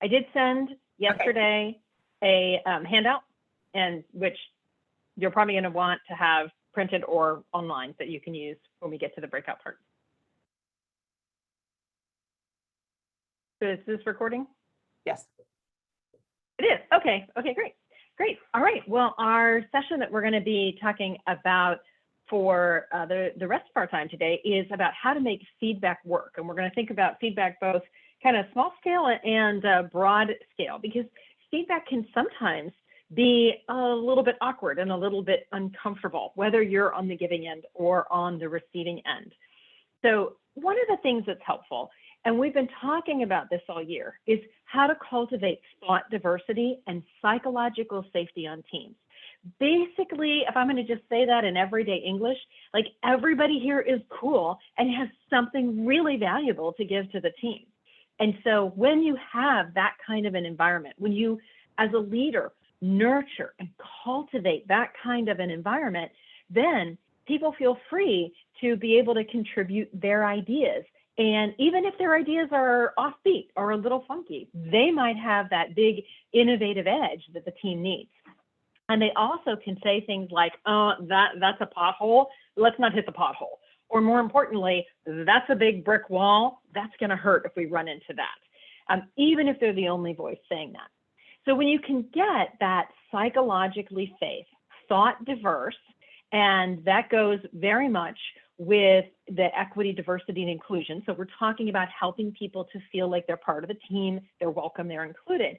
I did send yesterday a handout, and which you're probably going to want to have printed or online that you can use when we get to the breakout part. So is this recording? Yes. It is. Okay. Okay, great. Great. All right. Well, our session that we're going to be talking about for the rest of our time today is about how to make feedback work. And we're going to think about feedback both kind of small scale and broad scale, because feedback can sometimes be a little bit awkward and a little bit uncomfortable, whether you're on the giving end or on the receiving end. So one of the things that's helpful, and we've been talking about this all year, is how to cultivate thought diversity and psychological safety on teams. Basically, if I'm going to just say that in everyday English, like everybody here is cool and has something really valuable to give to the team. And so when you have that kind of an environment, when you, as a leader, nurture and cultivate that kind of an environment, then people feel free to be able to contribute their ideas. And even if their ideas are offbeat or a little funky, they might have that big innovative edge that the team needs. And they also can say things like, oh, that's a pothole, let's not hit the pothole. Or more importantly, that's a big brick wall, that's gonna hurt if we run into that, even if they're the only voice saying that. So when you can get that psychologically safe, thought diverse, and that goes very much with the equity, diversity, and inclusion. So we're talking about helping people to feel like they're part of the team, they're welcome, they're included.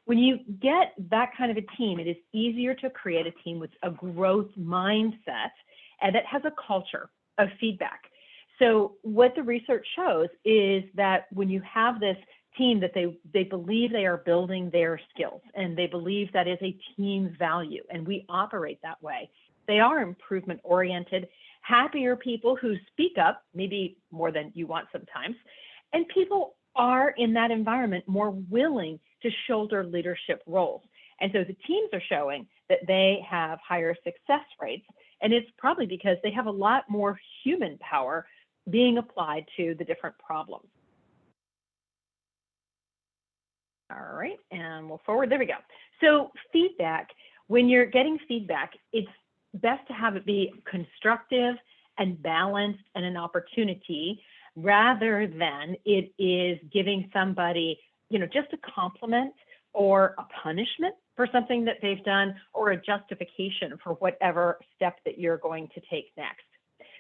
When you get that kind of a team, it is easier to create a team with a growth mindset and that has a culture of feedback. So what the research shows is that when you have this team that they believe they are building their skills and they believe that is a team value, and we operate that way, they are improvement oriented, happier people who speak up, maybe more than you want sometimes, and people are in that environment more willing to shoulder leadership roles. And so the teams are showing that they have higher success rates, and it's probably because they have a lot more human power being applied to the different problems. All right, and we'll forward, there we go. So feedback, when you're getting feedback, it's best to have it be constructive and balanced and an opportunity, rather than it is giving somebody, just a compliment or a punishment for something that they've done, or a justification for whatever step that you're going to take next.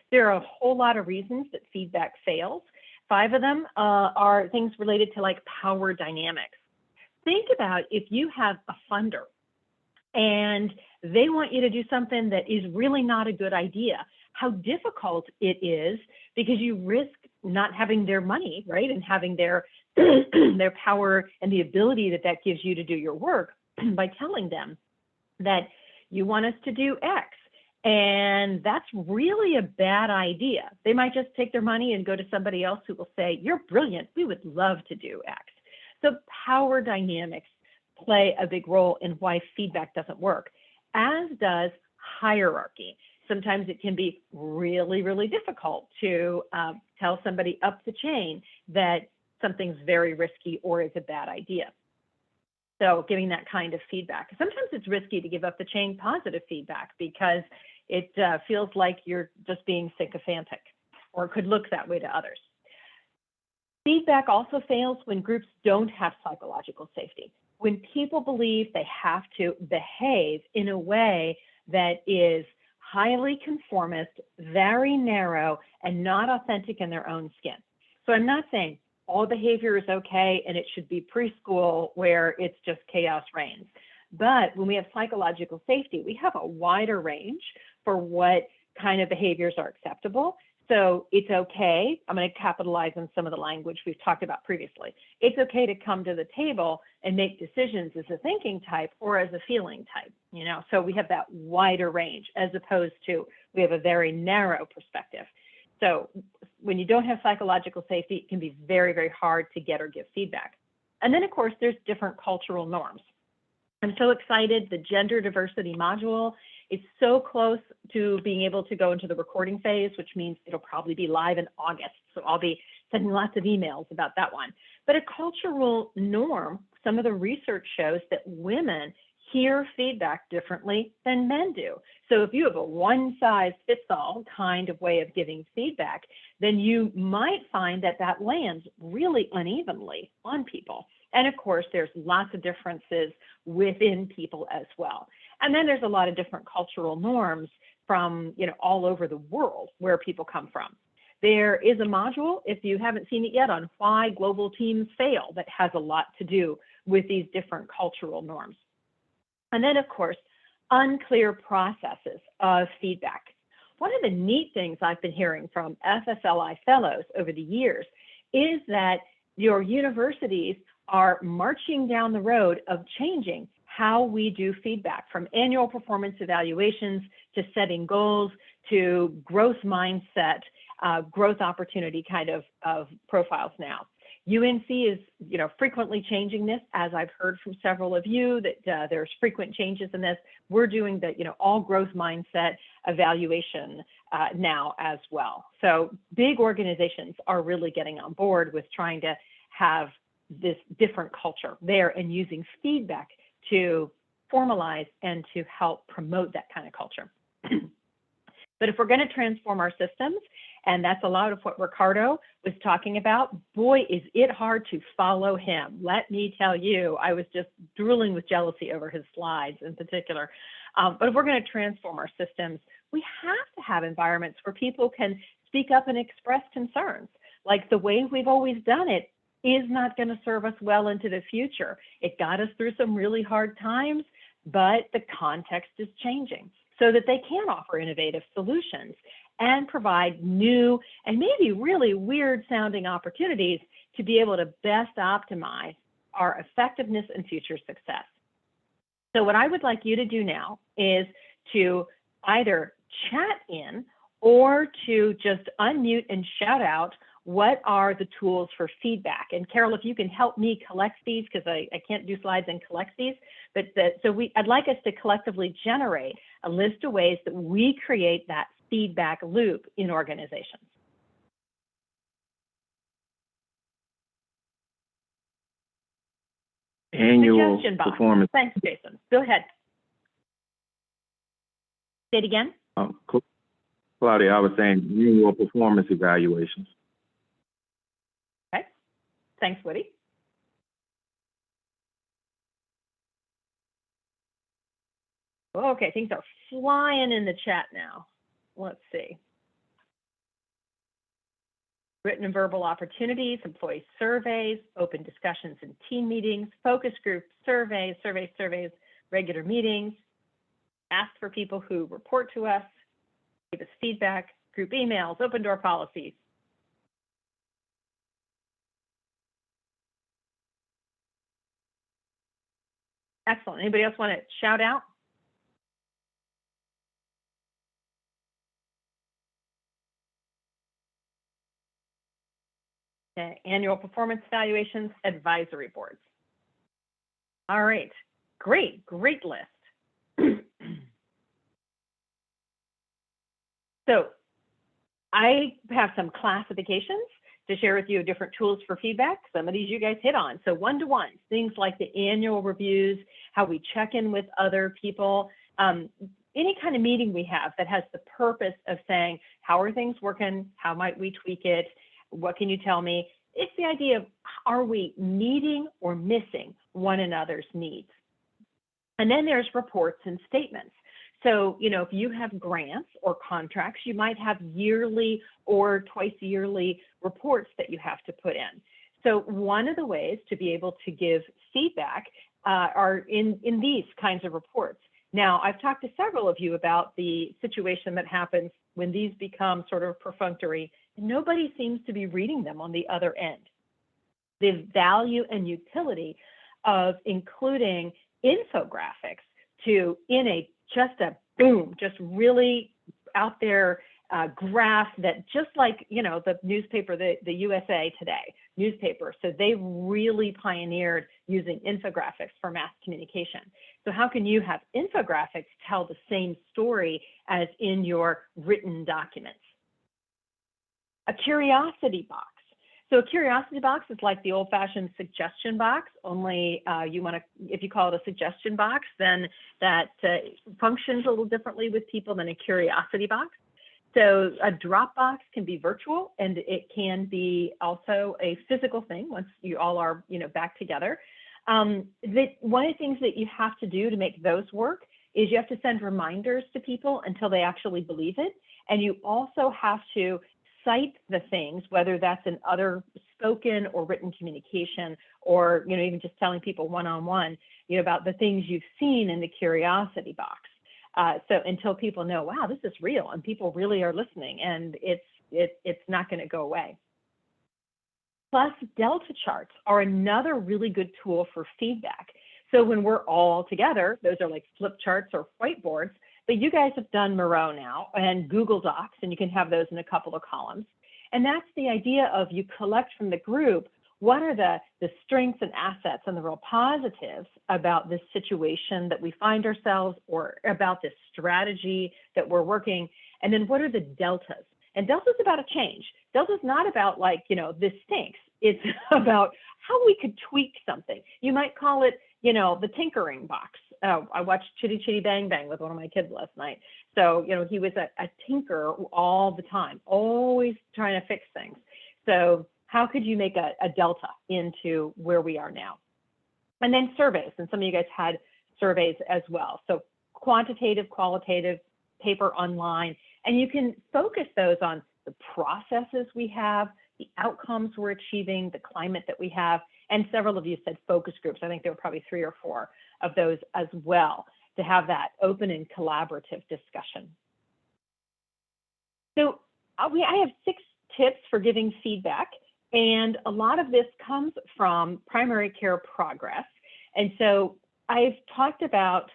There are a whole lot of reasons that feedback fails. 5 of them are things related to like power dynamics. Think about if you have a funder and they want you to do something that is really not a good idea, how difficult it is, because you risk not having their money, right? And having their their power and the ability that that gives you to do your work by telling them that you want us to do X. And that's really a bad idea. They might just take their money and go to somebody else who will say, you're brilliant, we would love to do X. So power dynamics play a big role in why feedback doesn't work, as does hierarchy. Sometimes it can be really, really difficult to tell somebody up the chain that something's very risky or is a bad idea. So giving that kind of feedback. Sometimes it's risky to give up the chain positive feedback because it feels like you're just being sycophantic, or it could look that way to others. Feedback also fails when groups don't have psychological safety. When people believe they have to behave in a way that is highly conformist, very narrow, and not authentic in their own skin. So I'm not saying all behavior is okay and it should be preschool where it's just chaos reigns. But when we have psychological safety, we have a wider range for what kind of behaviors are acceptable. So it's okay, I'm going to capitalize on some of the language we've talked about previously. It's okay to come to the table and make decisions as a thinking type or as a feeling type, so we have that wider range, as opposed to we have a very narrow perspective. So when you don't have psychological safety, it can be very, very hard to get or give feedback. And then of course, there's different cultural norms. I'm so excited, the gender diversity module is so close to being able to go into the recording phase, which means it'll probably be live in August. So I'll be sending lots of emails about that one. But a cultural norm, some of the research shows that women hear feedback differently than men do. So if you have a one-size-fits-all kind of way of giving feedback, then you might find that that lands really unevenly on people. And of course, there's lots of differences within people as well. And then there's a lot of different cultural norms from, all over the world where people come from. There is a module, if you haven't seen it yet, on why global teams fail that has a lot to do with these different cultural norms. And then, of course, unclear processes of feedback. One of the neat things I've been hearing from FSLI fellows over the years is that your universities are marching down the road of changing how we do feedback, from annual performance evaluations to setting goals to growth mindset, growth opportunity kind of profiles now. UNC is, frequently changing this, as I've heard from several of you, that there's frequent changes in this. We're doing the, all growth mindset evaluation now as well. So big organizations are really getting on board with trying to have this different culture there and using feedback to formalize and to help promote that kind of culture. But if we're going to transform our systems, and that's a lot of what Ricardo was talking about, boy, is it hard to follow him. Let me tell you, I was just drooling with jealousy over his slides in particular. But if we're going to transform our systems, we have to have environments where people can speak up and express concerns. Like the way we've always done it is not going to serve us well into the future. It got us through some really hard times, but the context is changing so that they can offer innovative solutions and provide new and maybe really weird sounding opportunities to be able to best optimize our effectiveness and future success. So what I would like you to do now is to either chat in or to just unmute and shout out what are the tools for feedback. And Carol, if you can help me collect these, because I can't do slides and collect these, but I'd like us to collectively generate a list of ways that we create that feedback loop in organizations. Annual performance. Thanks, Jason. Go ahead. Say it again. Claudia, I was saying annual performance evaluations. Okay. Thanks, Woody. Okay, things are flying in the chat now. Let's see. Written and verbal opportunities, employee surveys, open discussions and team meetings, focus groups, surveys, regular meetings, ask for people who report to us, give us feedback, group emails, open door policies. Excellent. Anybody else want to shout out? Okay. Annual performance evaluations, advisory boards. All right, great list. So I have some classifications to share with you different tools for feedback. Some of these you guys hit on. So one-to-one, things like the annual reviews, how we check in with other people, any kind of meeting we have that has the purpose of saying, how are things working? How might we tweak it? What can you tell me? It's the idea of, are we meeting or missing one another's needs? And then there's reports and statements. So, if you have grants or contracts, you might have yearly or twice yearly reports that you have to put in. So one of the ways to be able to give feedback are in these kinds of reports. Now, I've talked to several of you about the situation that happens when these become sort of perfunctory, and nobody seems to be reading them on the other end. The value and utility of including infographics just really out there graph that, just like, the newspaper, the USA Today newspaper. So they really pioneered using infographics for mass communication. So how can you have infographics tell the same story as in your written documents? A curiosity box. So a curiosity box is like the old-fashioned suggestion box, only if you call it a suggestion box, then that functions a little differently with people than a curiosity box. So a Dropbox can be virtual, and it can be also a physical thing once you all are, back together. One of the things that you have to do to make those work is you have to send reminders to people until they actually believe it. And you also have to cite the things, whether that's in other spoken or written communication, or even just telling people one-on-one, about the things you've seen in the curiosity box. So until people know, wow, this is real, and people really are listening, and it's not going to go away. Plus, delta charts are another really good tool for feedback. So when we're all together, those are like flip charts or whiteboards, but you guys have done Miro now and Google Docs, and you can have those in a couple of columns. And that's the idea of you collect from the group, what are the strengths and assets and the real positives about this situation that we find ourselves, or about this strategy that we're working, and then what are the deltas? And delta's about a change. Delta's not about like, this stinks. It's about how we could tweak something. You might call it, the tinkering box. I watched Chitty Chitty Bang Bang with one of my kids last night. So, he was a tinker all the time, always trying to fix things. So how could you make a delta into where we are now? And then surveys, and some of you guys had surveys as well. So quantitative, qualitative, paper online, and you can focus those on the processes we have, the outcomes we're achieving, the climate that we have, and several of you said focus groups. I think there were probably 3 or 4 of those as well, to have that open and collaborative discussion. So I have 6 tips for giving feedback, and a lot of this comes from primary care progress. And so I've talked about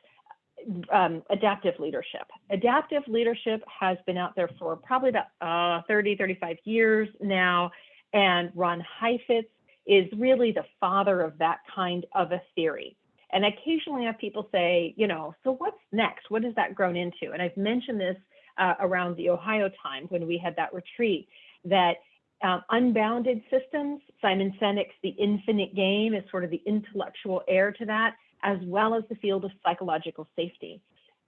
adaptive leadership. Adaptive leadership has been out there for probably about 30, 35 years now, and Ron Heifetz is really the father of that kind of a theory. And occasionally I have people say, so what's next? What has that grown into? And I've mentioned this around the Ohio time when we had that retreat, that unbounded systems, Simon Sinek's The Infinite Game is sort of the intellectual heir to that, as well as the field of psychological safety.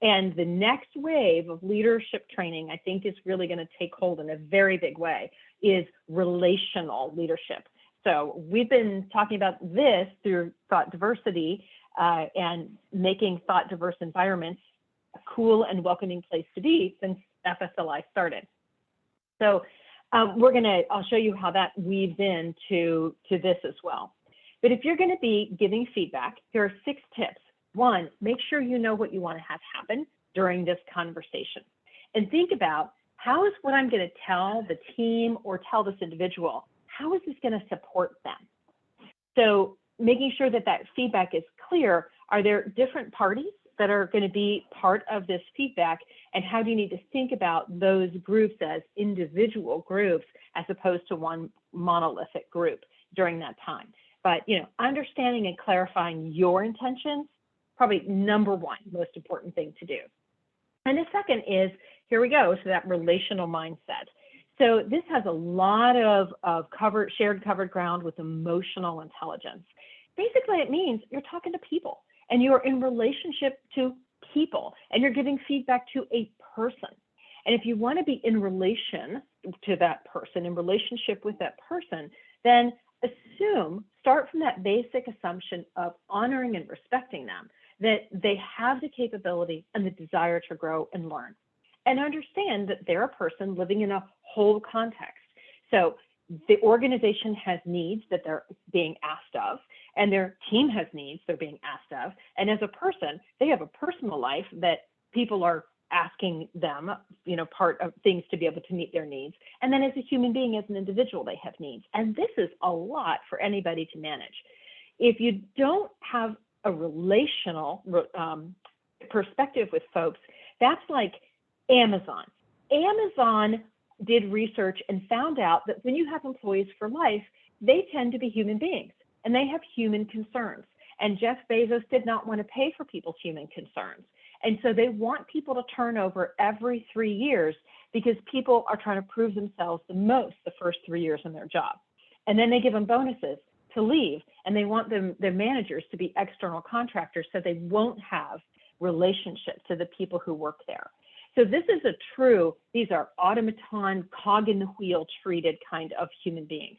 And the next wave of leadership training, I think, is really going to take hold in a very big way, is relational leadership. So we've been talking about this through thought diversity and making thought diverse environments a cool and welcoming place to be since FSLI started. So I'll show you how that weaves into this as well. But if you're going to be giving feedback, here are 6 tips. 1, make sure you know what you want to have happen during this conversation. And think about, how is what I'm going to tell the team or tell this individual, how is this going to support them? So making sure that that feedback is clear. Are there different parties that are going to be part of this feedback? And how do you need to think about those groups as individual groups as opposed to one monolithic group during that time? But, understanding and clarifying your intentions, probably number 1 most important thing to do. And the second is, here we go, so that relational mindset. So this has a lot of shared covered ground with emotional intelligence. Basically, it means you're talking to people, and you're in relationship to people, and you're giving feedback to a person. And if you want to be in relation to that person, in relationship with that person, then start from that basic assumption of honoring and respecting them, that they have the capability and the desire to grow and learn. And understand that they're a person living in a whole context. So the organization has needs that they're being asked of, and their team has needs they're being asked of. And as a person, they have a personal life that people are asking them, part of things to be able to meet their needs. And then as a human being, as an individual, they have needs. And this is a lot for anybody to manage. If you don't have a relational perspective with folks, that's like Amazon. Amazon did research and found out that when you have employees for life, they tend to be human beings and they have human concerns. And Jeff Bezos did not want to pay for people's human concerns. And so they want people to turn over every 3 years because people are trying to prove themselves the most the first 3 years in their job. And then they give them bonuses to leave, and they want their managers to be external contractors so they won't have relationships to the people who work there. So this is these are automaton, cog in the wheel treated kind of human beings.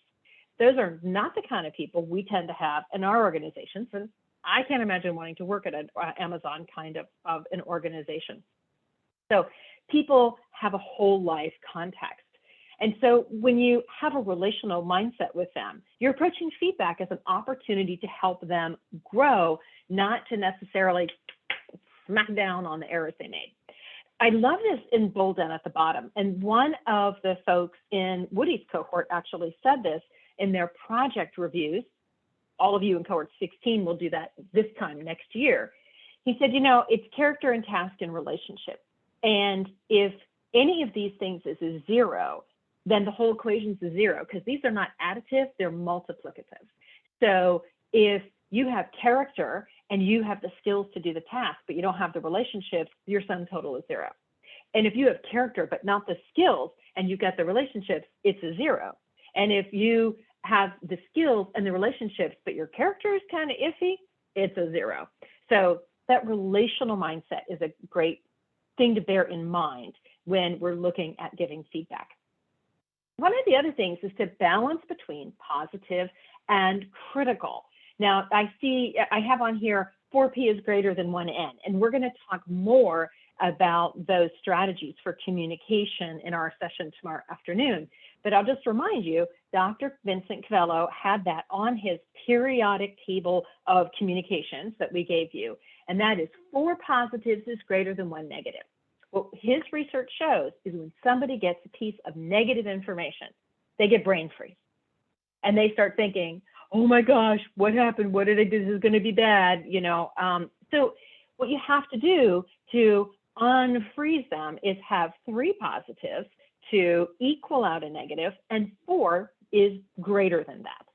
Those are not the kind of people we tend to have in our organizations. And I can't imagine wanting to work at an Amazon kind of an organization. So people have a whole life context. And so when you have a relational mindset with them, you're approaching feedback as an opportunity to help them grow, not to necessarily smack down on the errors they made. I love this in bold down at the bottom. And one of the folks in Woody's cohort actually said this in their project reviews. All of you in cohort 16 will do that this time next year. He said, it's character and task and relationship. And if any of these things is a zero, then the whole equation is a zero, because these are not additive, they're multiplicative. So if you have character and you have the skills to do the task, but you don't have the relationships, your sum total is zero. And if you have character, but not the skills, and you get the relationships, it's a zero. And if you have the skills and the relationships, but your character is kind of iffy, it's a zero. So that relational mindset is a great thing to bear in mind when we're looking at giving feedback. One of the other things is to balance between positive and critical. Now, I have on here 4P is greater than 1N, and we're going to talk more about those strategies for communication in our session tomorrow afternoon. But I'll just remind you, Dr. Vincent Cavello had that on his periodic table of communications that we gave you, and that is 4 positives is greater than 1 negative. What his research shows is when somebody gets a piece of negative information, they get brain freeze. And they start thinking, oh my gosh, what happened? What did I do? This is going to be bad, So what you have to do to unfreeze them is have 3 positives to equal out a negative, and 4 is greater than that.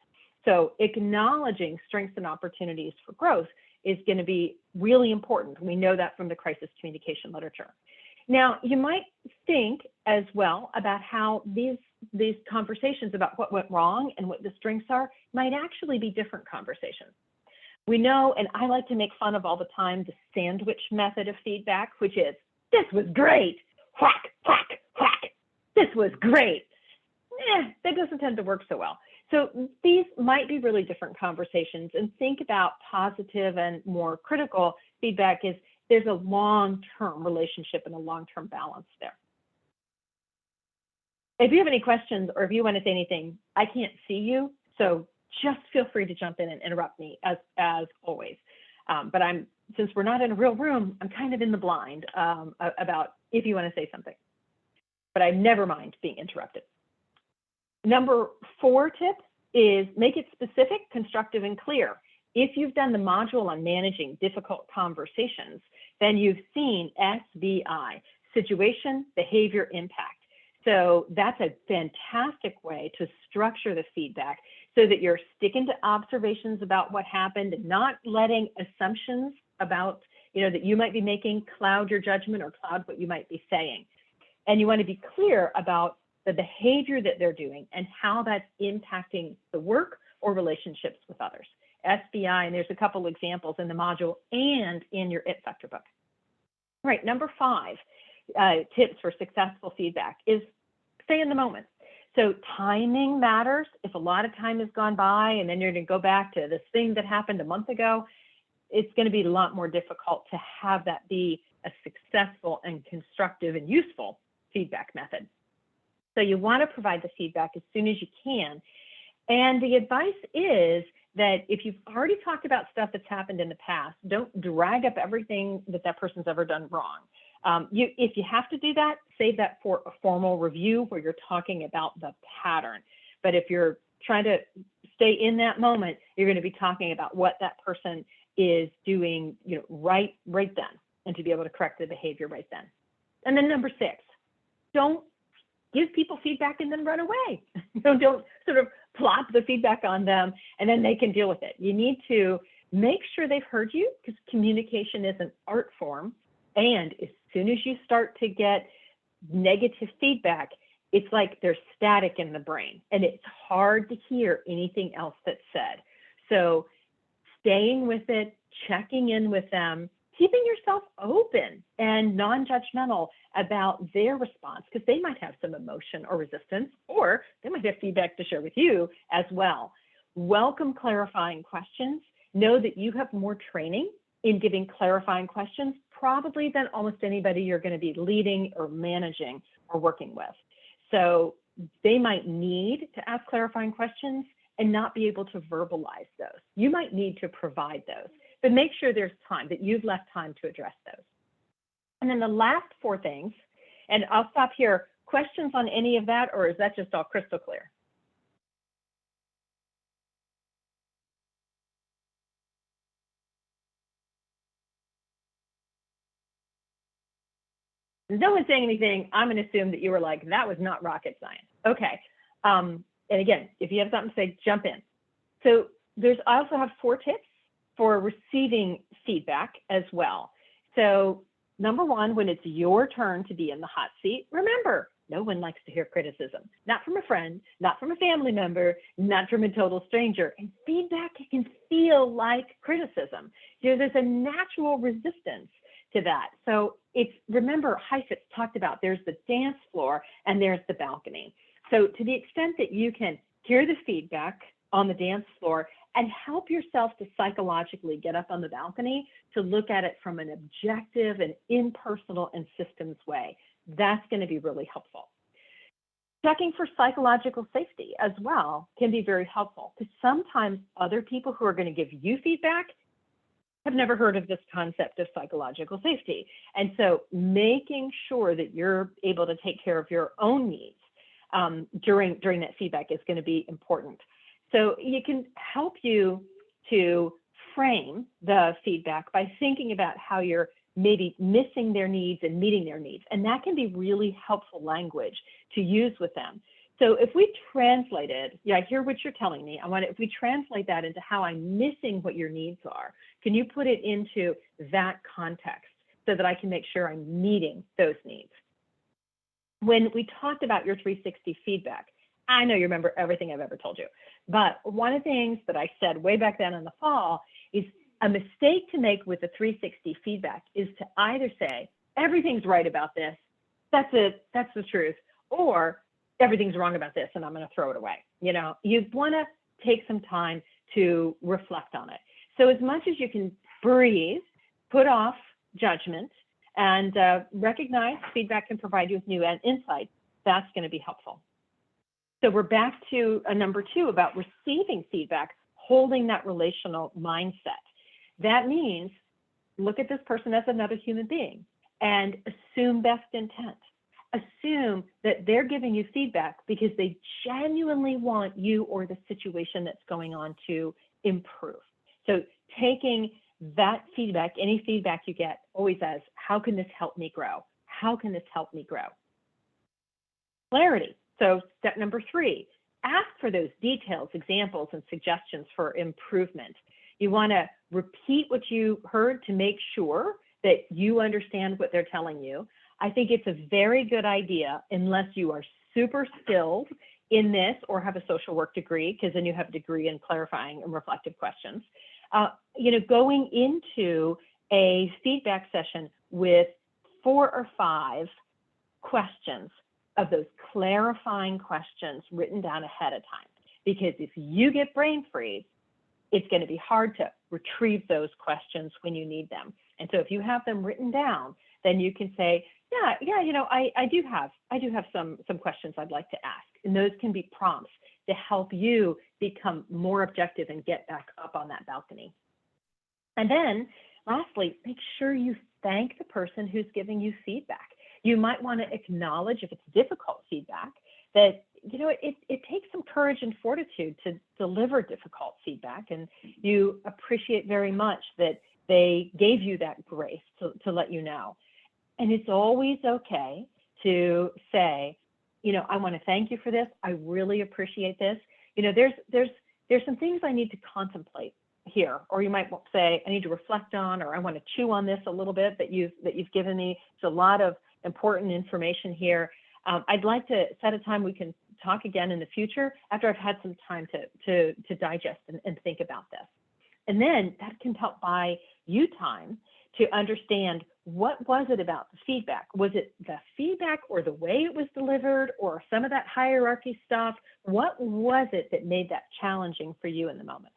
So acknowledging strengths and opportunities for growth is going to be really important. We know that from the crisis communication literature. Now, you might think as well about how these conversations about what went wrong and what the strengths are might actually be different conversations. We know, and I like to make fun of all the time, the sandwich method of feedback, which is, this was great, whack, whack, whack, this was great. That doesn't tend to work so well. So these might be really different conversations, and think about positive and more critical feedback is there's a long-term relationship and a long-term balance there. If you have any questions or if you want to say anything, I can't see you, so just feel free to jump in and interrupt me as always. But since we're not in a real room, I'm kind of in the blind about if you want to say something. But I never mind being interrupted. Number 4 tip is make it specific, constructive, and clear. If you've done the module on managing difficult conversations, then you've seen SBI, situation, behavior, impact. So that's a fantastic way to structure the feedback so that you're sticking to observations about what happened and not letting assumptions about, that you might be making cloud your judgment or cloud what you might be saying. And you want to be clear about the behavior that they're doing and how that's impacting the work or relationships with others. SBI, and there's a couple examples in the module and in your IT Factor book. All right, number 5 tips for successful feedback is stay in the moment. So timing matters. If a lot of time has gone by and then you're going to go back to this thing that happened a month ago, it's going to be a lot more difficult to have that be a successful and constructive and useful feedback method. So you want to provide the feedback as soon as you can. And the advice is that if you've already talked about stuff that's happened in the past, don't drag up everything that person's ever done wrong. If you have to do that, save that for a formal review where you're talking about the pattern. But if you're trying to stay in that moment, you're going to be talking about what that person is doing, right then, and to be able to correct the behavior right then. And then number 6, don't give people feedback and then run away. Don't sort of plop the feedback on them and then they can deal with it. You need to make sure they've heard you, because communication is an art form. And as soon as you start to get negative feedback, it's like there's static in the brain and it's hard to hear anything else that's said. So staying with it, checking in with them, keeping yourself open and non-judgmental about their response, because they might have some emotion or resistance, or they might have feedback to share with you as well. Welcome clarifying questions. Know that you have more training in giving clarifying questions probably than almost anybody you're going to be leading or managing or working with. So they might need to ask clarifying questions and not be able to verbalize those. You might need to provide those, but make sure there's time, that you've left time to address those. And then the last 4 things, and I'll stop here. Questions on any of that, or is that just all crystal clear? No one's saying anything. I'm going to assume that you were like, that was not rocket science. Okay. And again, if you have something to say, jump in. So I also have 4 tips for receiving feedback as well. So number 1, when it's your turn to be in the hot seat, remember, no one likes to hear criticism, not from a friend, not from a family member, not from a total stranger. And feedback can feel like criticism. There's a natural resistance to that. So remember, Heifetz talked about there's the dance floor and there's the balcony. So to the extent that you can hear the feedback on the dance floor and help yourself to psychologically get up on the balcony to look at it from an objective and impersonal and systems way, that's going to be really helpful. Checking for psychological safety as well can be very helpful, because sometimes other people who are going to give you feedback have never heard of this concept of psychological safety. And so making sure that you're able to take care of your own needs during that feedback is going to be important. So it can help you to frame the feedback by thinking about how you're maybe missing their needs and meeting their needs. And that can be really helpful language to use with them. So if we translated, I hear what you're telling me. If we translate that into how I'm missing what your needs are, can you put it into that context so that I can make sure I'm meeting those needs? When we talked about your 360 feedback, I know you remember everything I've ever told you, but one of the things that I said way back then in the fall is a mistake to make with the 360 feedback is to either say, everything's right about this, that's it, that's the truth, or everything's wrong about this and I'm going to throw it away. You want to take some time to reflect on it. So as much as you can breathe, put off judgment, and recognize feedback can provide you with new insights, that's going to be helpful. So we're back to number 2 about receiving feedback, holding that relational mindset. That means look at this person as another human being and assume best intent. Assume that they're giving you feedback because they genuinely want you or the situation that's going on to improve. So taking that feedback, any feedback you get, always as, how can this help me grow? How can this help me grow? Clarity. So step number 3, ask for those details, examples, and suggestions for improvement. You want to repeat what you heard to make sure that you understand what they're telling you. I think it's a very good idea, unless you are super skilled in this or have a social work degree, because then you have a degree in clarifying and reflective questions. Going into a feedback session with 4 or 5 questions of those clarifying questions written down ahead of time. Because if you get brain freeze, it's going to be hard to retrieve those questions when you need them. And so if you have them written down, then you can say, I do have some questions I'd like to ask. And those can be prompts to help you become more objective and get back up on that balcony. And then lastly, make sure you thank the person who's giving you feedback. You might want to acknowledge, if it's difficult feedback, that it takes some courage and fortitude to deliver difficult feedback, and you appreciate very much that they gave you that grace to let you know. And it's always okay to say, I want to thank you for this. I really appreciate this. There's some things I need to contemplate here, or you might say, I need to reflect on, or I want to chew on this a little bit that you've given me. It's a lot of important information here. I'd like to set a time we can talk again in the future after I've had some time to digest and think about this. And then that can help buy you time to understand, what was it about the feedback? Was it the feedback or the way it was delivered or some of that hierarchy stuff? What was it that made that challenging for you in the moment?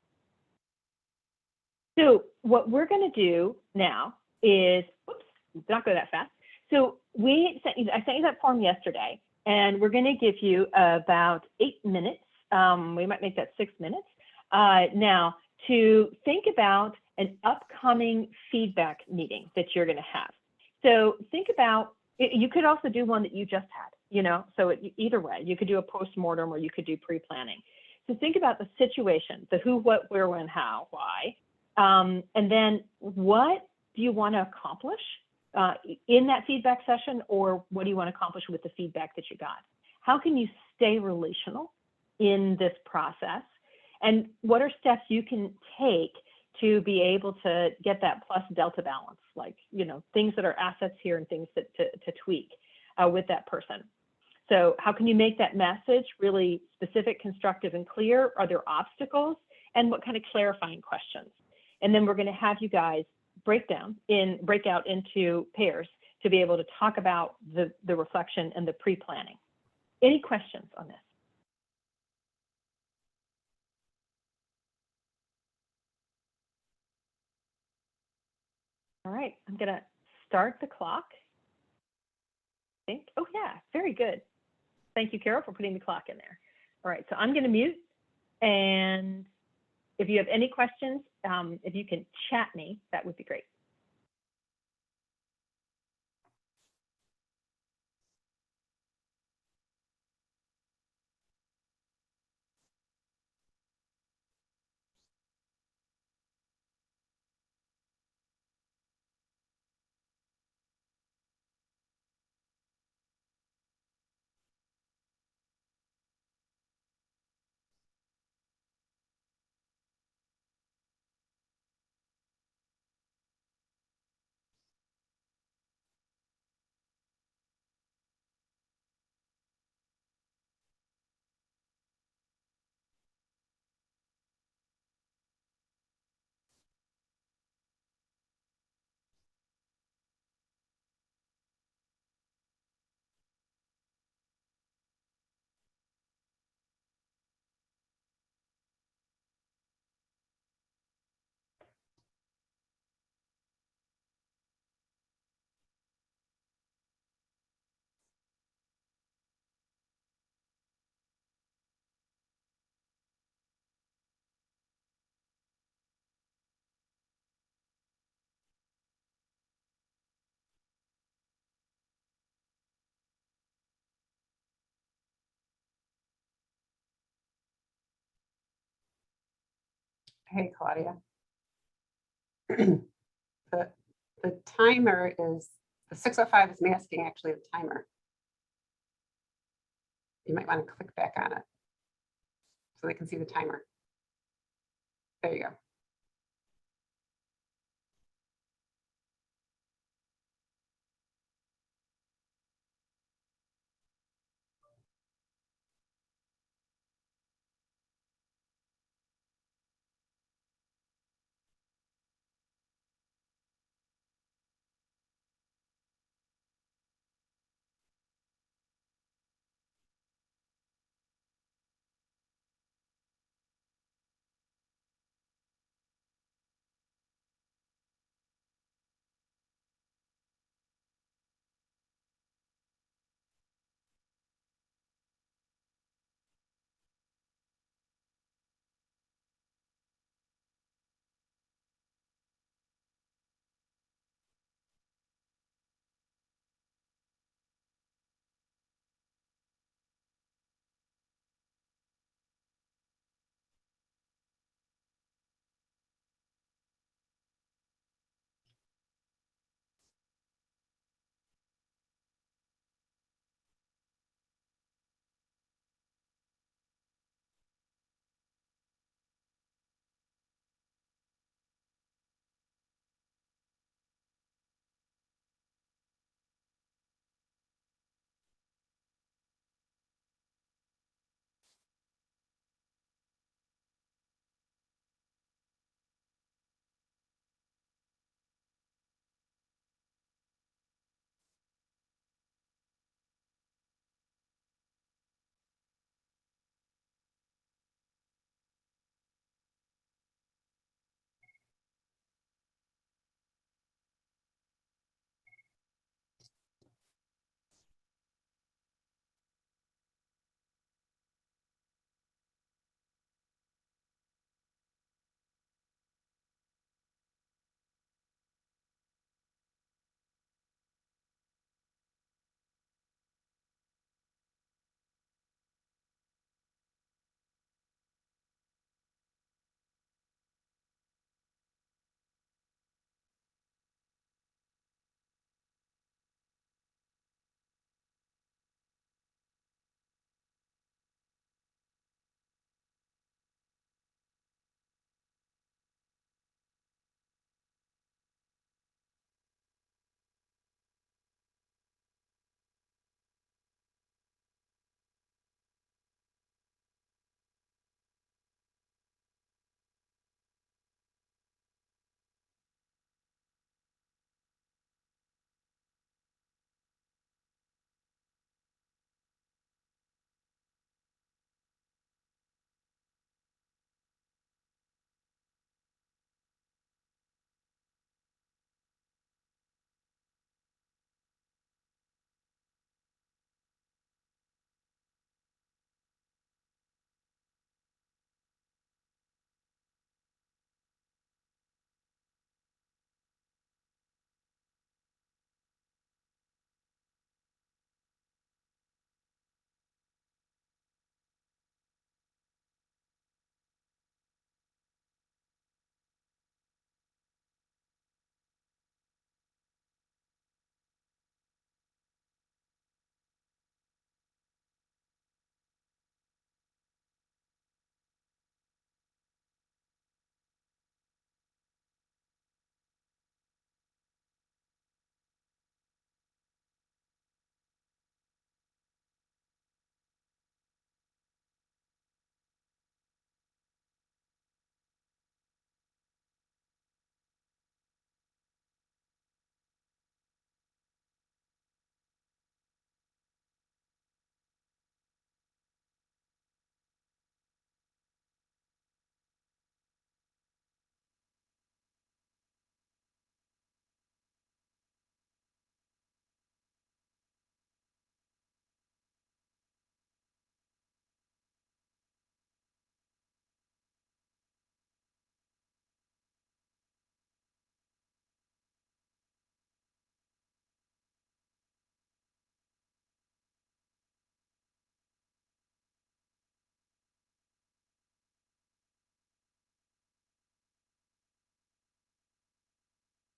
So what we're going to do now is, oops, not go that fast. So I sent you that form yesterday, and we're going to give you about 8 minutes. We might make that 6 minutes now to think about an upcoming feedback meeting that you're going to have. So think about, you could also do one that you just had, so either way, you could do a postmortem or you could do pre-planning. So think about the situation, the who, what, where, when, how, why, and then what do you want to accomplish in that feedback session, or what do you want to accomplish with the feedback that you got? How can you stay relational in this process? And what are steps you can take to be able to get that plus delta balance, like, things that are assets here and things that to tweak with that person? So how can you make that message really specific, constructive, and clear? Are there obstacles? And what kind of clarifying questions? And then we're going to have you guys break out into pairs to be able to talk about the reflection and the pre-planning. Any questions on this? All right, I'm going to start the clock. Oh yeah, very good. Thank you, Carol, for putting the clock in there. All right, so I'm going to mute, and if you have any questions, if you can chat me, that would be great. Hey, Claudia. The timer is, the 605 is masking actually the timer. You might want to click back on it so they can see the timer. There you go.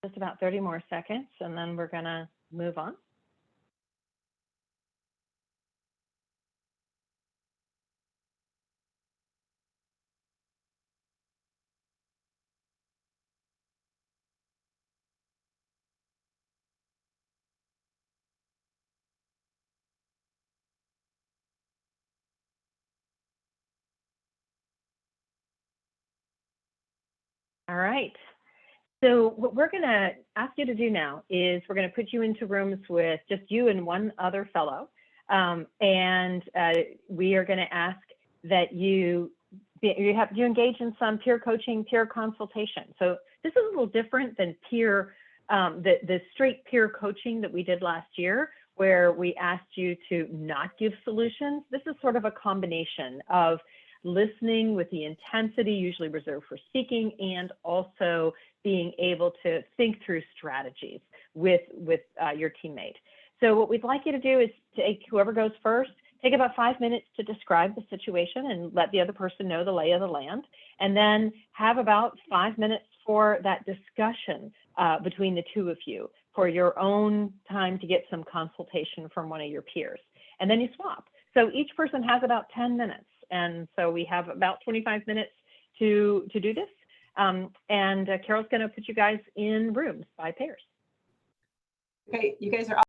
just about 30 more seconds, and then we're gonna move on. All right. So what we're going to ask you to do now is we're going to put you into rooms with just you and one other fellow. We are going to ask that you engage in some peer coaching, peer consultation. So this is a little different than the straight peer coaching that we did last year, where we asked you to not give solutions. This is sort of a combination of listening with the intensity usually reserved for speaking, and also being able to think through strategies with your teammate. So what we'd like you to do is take whoever goes first, take about 5 minutes to describe the situation and let the other person know the lay of the land, and then have about 5 minutes for that discussion between the two of you for your own time to get some consultation from one of your peers. And then you swap. So each person has about 10 minutes. And so we have about 25 minutes to do this. Carol's going to put you guys in rooms by pairs. Okay, you guys are all